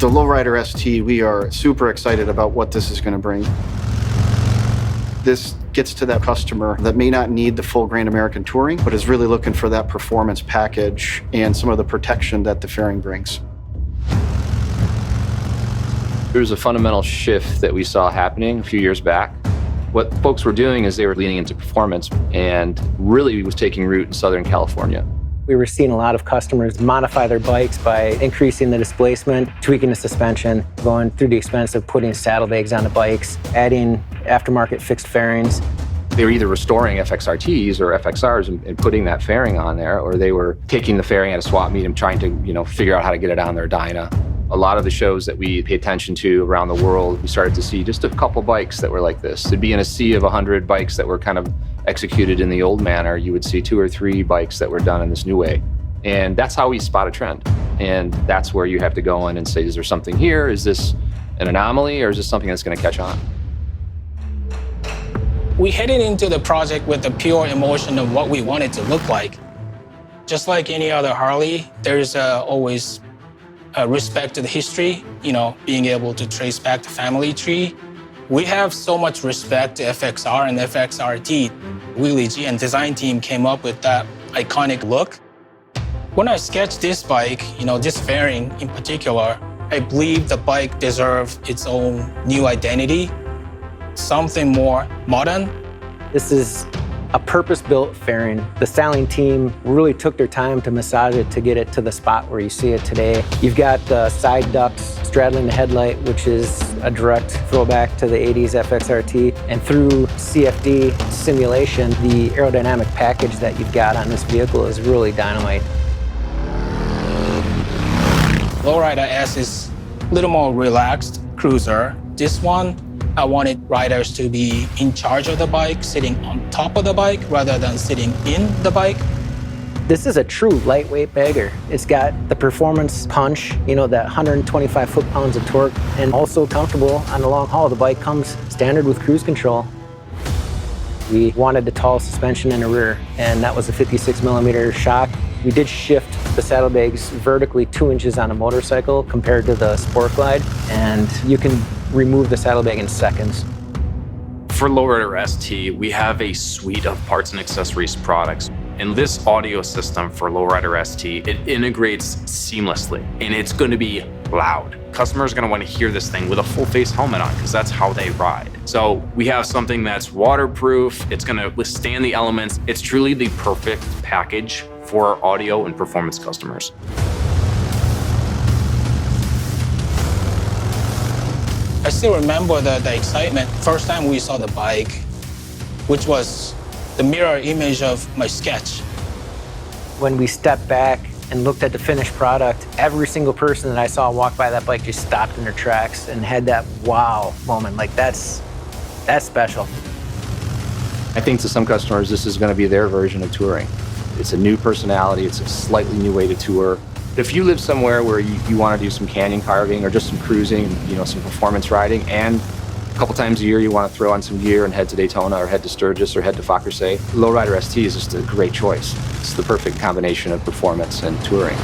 The Lowrider.St, we are super excited about what this is going to bring. This gets to that customer that may not need the full Grand American Touring, but is really looking for that performance package and some of the protection that the fairing brings. There was a fundamental shift that we saw happening a few years back. What folks were doing is they were leaning into performance, and really was taking root in Southern California. We were seeing a lot of customers modify their bikes by increasing the displacement, tweaking the suspension, going through the expense of putting saddlebags on the bikes, adding aftermarket fixed fairings. They were either restoring FXRTs or FXRs and putting that fairing on there, or they were taking the fairing at a swap meet and trying to, figure out how to get it on their Dyna. A lot of the shows that we pay attention to around the world, we started to see just a couple bikes that were like this. It'd be in a sea of 100 bikes that were kind of executed in the old manner. You would see 2 or 3 bikes that were done in this new way. And that's how we spot a trend. And that's where you have to go in and say, is there something here? Is this an anomaly, or is this something that's going to catch on? We headed into the project with the pure emotion of what we want it to look like. Just like any other Harley, there's always respect to the history, being able to trace back the family tree. We have so much respect to FXR and FXRT. Wheelie G and design team came up with that iconic look. When I sketched this bike, this fairing in particular, I believe the bike deserves its own new identity, something more modern. This is a purpose-built fairing. The styling team really took their time to massage it to get it to the spot where you see it today. You've got the side ducts straddling the headlight, which is a direct throwback to the 80s FXRT. And through CFD simulation, the aerodynamic package that you've got on this vehicle is really dynamite. Lowrider.S is a little more relaxed cruiser. This one, I wanted riders to be in charge of the bike, sitting on top of the bike rather than sitting in the bike. This is a true lightweight bagger. It's got the performance punch, that 125 foot-pounds of torque, and also comfortable on the long haul. The bike comes standard with cruise control. We wanted the tall suspension in the rear, and that was a 56 millimeter shock. We did shift the saddlebags vertically 2 inches on a motorcycle compared to the Sport Glide, and you can remove the saddlebag in seconds. For Lowrider.St, we have a suite of parts and accessories products. And this audio system for Lowrider.St, it integrates seamlessly, and it's going to be loud. Customers are going to want to hear this thing with a full face helmet on, because that's how they ride. So we have something that's waterproof, it's going to withstand the elements. It's truly the perfect package for audio and performance customers. I still remember the excitement. First time we saw the bike, which was the mirror image of my sketch. When we stepped back and looked at the finished product, every single person that I saw walk by that bike just stopped in their tracks and had that wow moment. Like that's special. I think to some customers, this is going to be their version of touring. It's a new personality. It's a slightly new way to tour. If you live somewhere where you want to do some canyon carving or just some cruising, some performance riding, and a couple times a year you want to throw on some gear and head to Daytona or head to Sturgis or head to Fackersay, Lowrider.St is just a great choice. It's the perfect combination of performance and touring.